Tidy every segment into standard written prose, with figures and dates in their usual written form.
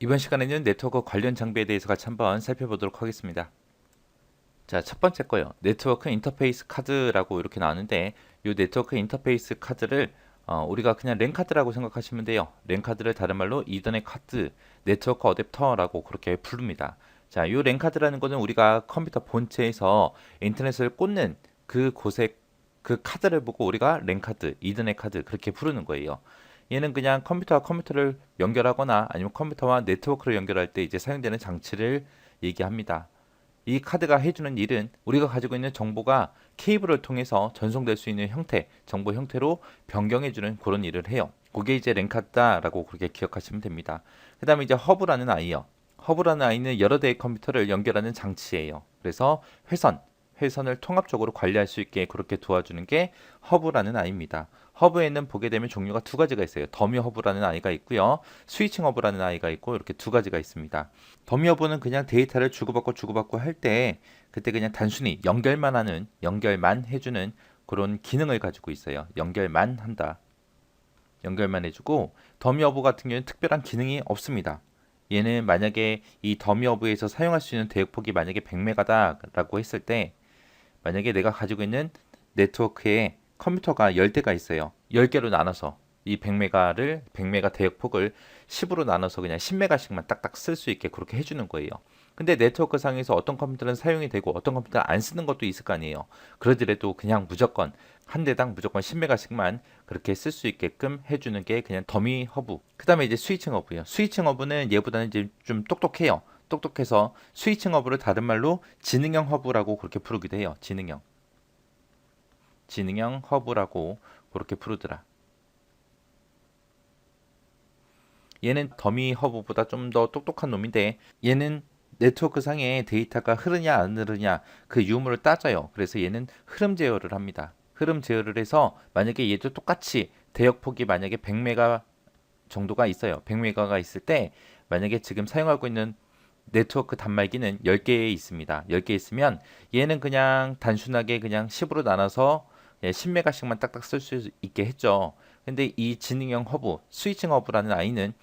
이번 시간에는 네트워크 관련 장비에 대해서 같이 한번 살펴보도록 하겠습니다. 자, 첫 번째 거요. 네트워크 인터페이스 카드라고 이렇게 나왔는데 이 네트워크 인터페이스 카드를 우리가 그냥 랜 카드라고 생각하시면 돼요. 랜 카드를 다른 말로 이더넷 카드, 네트워크 어댑터라고 그렇게 부릅니다. 자, 이 랜 카드라는 거는 우리가 컴퓨터 본체에서 인터넷을 꽂는 그 곳에 그 카드를 보고 우리가 랜 카드, 이더넷 카드 그렇게 부르는 거예요. 얘는 그냥 컴퓨터와 컴퓨터를 연결하거나 아니면 컴퓨터와 네트워크를 연결할 때 이제 사용되는 장치를 얘기합니다. 이 카드가 해주는 일은 우리가 가지고 있는 정보가 케이블을 통해서 전송될 수 있는 형태, 정보 형태로 변경해주는 그런 일을 해요. 그게 이제 랜카드다라고 그렇게 기억하시면 됩니다. 그 다음에 이제 허브라는 아이요. 허브라는 아이는 여러 대의 컴퓨터를 연결하는 장치예요. 그래서 회선을 통합적으로 관리할 수 있게 그렇게 도와주는 게 허브라는 아이입니다. 허브에는 보게 되면 종류가 두 가지가 있어요. 더미 허브라는 아이가 있고요. 스위칭 허브라는 아이가 있고 이렇게 두 가지가 있습니다. 더미 허브는 그냥 데이터를 주고받고 할 때 그때 그냥 단순히 연결만 해주는 그런 기능을 가지고 있어요. 연결만 한다. 연결만 해주고 더미 허브 같은 경우는 특별한 기능이 없습니다. 얘는 만약에 이 더미 허브에서 사용할 수 있는 대역폭이 만약에 100메가다라고 했을 때 만약에 내가 가지고 있는 네트워크에 컴퓨터가 10대가 있어요. 10개로 나눠서 이 100메가 대역폭을 10으로 나눠서 그냥 10메가씩만 딱딱 쓸 수 있게 그렇게 해주는 거예요. 근데 네트워크 상에서 어떤 컴퓨터는 사용이 되고 어떤 컴퓨터는 안 쓰는 것도 있을 거 아니에요. 그러더라도 그냥 무조건 한 대당 무조건 10메가씩만 그렇게 쓸 수 있게끔 해주는 게 그냥 더미 허브. 그 다음에 이제 스위칭 허브예요. 스위칭 허브는 얘보다는 이제 좀 똑똑해요. 똑똑해서 스위칭 허브를 다른 말로 지능형 허브라고 그렇게 부르기도 해요. 지능형 허브라고 그렇게 부르더라. 얘는 더미 허브보다 좀 더 똑똑한 놈인데 얘는 네트워크 상에 데이터가 흐르냐 안 흐르냐 그 유무를 따져요. 그래서 얘는 흐름 제어를 합니다. 흐름 제어를 해서 만약에 얘도 똑같이 대역폭이 만약에 100메가 정도가 있어요. 100메가가 있을 때 만약에 지금 사용하고 있는 네트워크 단말기는 10개 있습니다. 10개 있으면 얘는 그냥 단순하게 그냥 10으로 나눠서 10메가씩만 딱딱 쓸 수 있게 했죠. 근데 이 지능형 허브, 스위칭 허브라는 아이는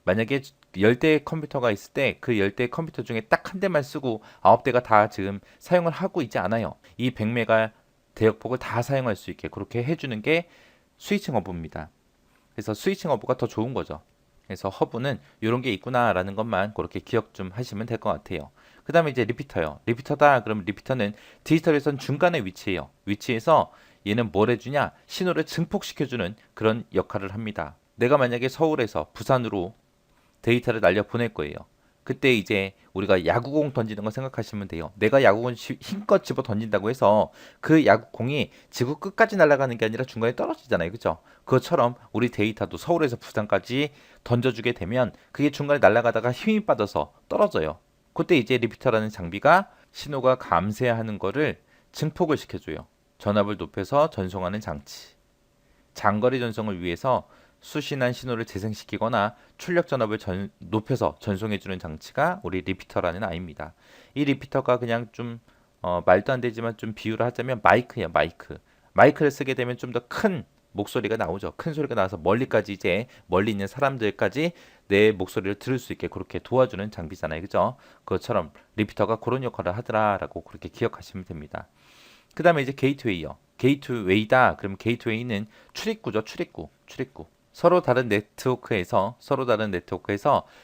만약에 10대의 컴퓨터가 있을 때 그 10대의 컴퓨터 중에 딱 한 대만 쓰고 9대가 다 지금 사용을 하고 있지 않아요. 이 100메가 대역폭을 다 사용할 수 있게 그렇게 해주는 게 스위칭 허브입니다. 그래서 스위칭 허브가 더 좋은 거죠. 그래서 허브는 이런 게 있구나라는 것만 그렇게 기억 좀 하시면 될 것 같아요. 그 다음에 이제 리피터요. 리피터다. 그럼 리피터는 디지털에선 중간에 위치해요. 위치해서 얘는 뭘 해주냐? 신호를 증폭시켜주는 그런 역할을 합니다. 내가 만약에 서울에서 부산으로 데이터를 날려 보낼 거예요. 그때 이제 우리가 야구공 던지는 거 생각하시면 돼요. 내가 야구공 힘껏 집어 던진다고 해서 그 야구공이 지구 끝까지 날아가는 게 아니라 중간에 떨어지잖아요. 그죠? 그것처럼 우리 데이터도 서울에서 부산까지 던져주게 되면 그게 중간에 날아가다가 힘이 빠져서 떨어져요. 그때 이제 리피터라는 장비가 신호가 감쇄하는 거를 증폭을 시켜줘요. 전압을 높여서 전송하는 장치. 장거리 전송을 위해서 수신한 신호를 재생시키거나 출력 전압을 높여서 전송해주는 장치가 우리 리피터라는 아이입니다. 이 리피터가 그냥 좀 말도 안 되지만 좀 비유를 하자면 마이크예요, 마이크. 마이크를 쓰게 되면 좀 더 큰 목소리가 나오죠. 큰 소리가 나와서 멀리까지 이제 멀리 있는 사람들까지 내 목소리를 들을 수 있게 그렇게 도와주는 장비잖아요. 그죠? 그것처럼 리피터가 그런 역할을 하더라라고 그렇게 기억하시면 됩니다. 그 다음에 이제 게이트웨이요. 게이트웨이다. 그럼 게이트웨이는 출입구죠. 출입구. 서로 다른 네트워크에서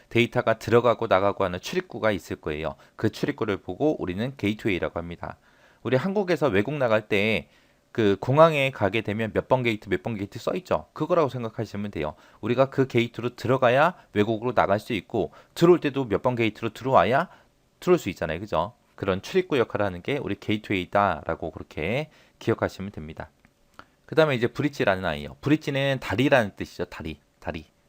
데이터가 들어가고 나가고 하는 출입구가 있을 거예요. 그 출입구를 보고 우리는 게이트웨이라고 합니다. 우리 한국에서 외국 나갈 때 그 공항에 가게 되면 몇 번 게이트 써 있죠. 그거라고 생각하시면 돼요. 우리가 그 게이트로 들어가야 외국으로 나갈 수 있고 들어올 때도 몇 번 게이트로 들어와야 들어올 수 있잖아요. 그죠? 그런 출입구 역할을 하는 게 우리 게이트웨이다라고 그렇게 기억하시면 됩니다. 그 다음에 이제 브릿지라는 아이요. 브릿지는 다리라는 뜻이죠. 다리.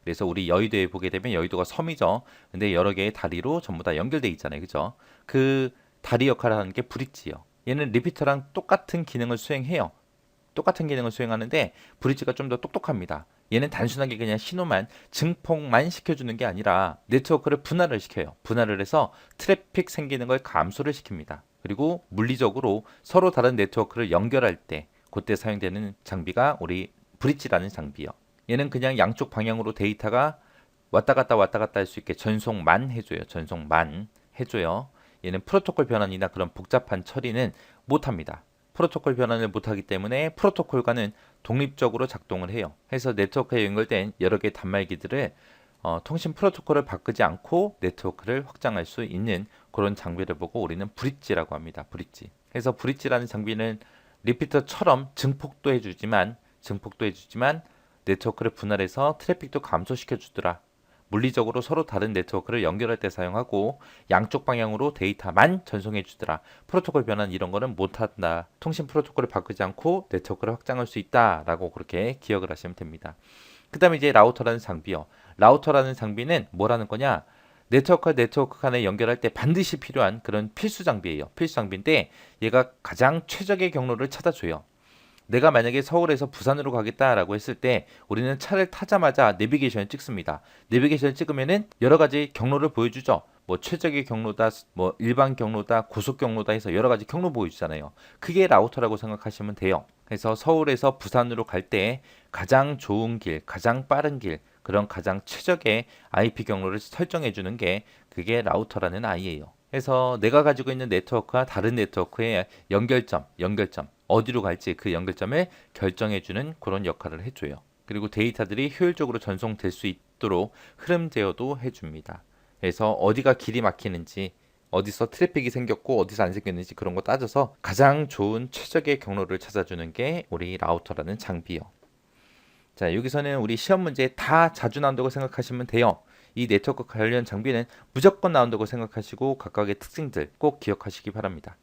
그래서 우리 여의도에 보게 되면 여의도가 섬이죠. 근데 여러 개의 다리로 전부 다 연결돼 있잖아요. 그죠? 그 다리 역할을 하는 게 브릿지요. 얘는 리피터랑 똑같은 기능을 수행해요. 똑같은 기능을 수행하는데 브릿지가 좀 더 똑똑합니다. 얘는 단순하게 그냥 신호만 증폭만 시켜주는 게 아니라 네트워크를 분할을 시켜요. 분할을 해서 트래픽 생기는 걸 감소를 시킵니다. 그리고 물리적으로 서로 다른 네트워크를 연결할 때 그때 사용되는 장비가 우리 브릿지라는 장비요. 얘는 그냥 양쪽 방향으로 데이터가 왔다 갔다 할 수 있게 전송만 해줘요. 전송만 해줘요. 얘는 프로토콜 변환이나 그런 복잡한 처리는 못합니다. 프로토콜 변환을 못하기 때문에 프로토콜과는 독립적으로 작동을 해요. 해서 네트워크에 연결된 여러 개의 단말기들을 통신 프로토콜을 바꾸지 않고 네트워크를 확장할 수 있는 그런 장비를 보고 우리는 브릿지라고 합니다. 브릿지. 그래서 브릿지라는 장비는 리피터처럼 증폭도 해주지만 네트워크를 분할해서 트래픽도 감소시켜 주더라. 물리적으로 서로 다른 네트워크를 연결할 때 사용하고 양쪽 방향으로 데이터만 전송해 주더라. 프로토콜 변환 이런 거는 못한다. 통신 프로토콜을 바꾸지 않고 네트워크를 확장할 수 있다라고 그렇게 기억을 하시면 됩니다. 그 다음에 이제 라우터라는 장비요. 라우터라는 장비는 뭐라는 거냐? 네트워크와 네트워크 간에 연결할 때 반드시 필요한 그런 필수 장비예요. 필수 장비인데 얘가 가장 최적의 경로를 찾아줘요. 내가 만약에 서울에서 부산으로 가겠다라고 했을 때 우리는 차를 타자마자 내비게이션을 찍습니다. 내비게이션을 찍으면은 여러 가지 경로를 보여주죠. 뭐 최적의 경로다, 뭐 일반 경로다, 고속 경로다 해서 여러 가지 경로 보여주잖아요. 그게 라우터라고 생각하시면 돼요. 그래서 서울에서 부산으로 갈 때 가장 좋은 길, 가장 빠른 길, 그런 가장 최적의 IP 경로를 설정해 주는 게 그게 라우터라는 아이예요. 그래서 내가 가지고 있는 네트워크와 다른 네트워크의 연결점 어디로 갈지 그 연결점을 결정해주는 그런 역할을 해줘요. 그리고 데이터들이 효율적으로 전송될 수 있도록 흐름 제어도 해줍니다. 그래서 어디가 길이 막히는지 어디서 트래픽이 생겼고 어디서 안 생겼는지 그런 거 따져서 가장 좋은 최적의 경로를 찾아주는 게 우리 라우터라는 장비요. 자, 여기서는 우리 시험 문제 다 자주 나온다고 생각하시면 돼요. 이 네트워크 관련 장비는 무조건 나온다고 생각하시고 각각의 특징들 꼭 기억하시기 바랍니다.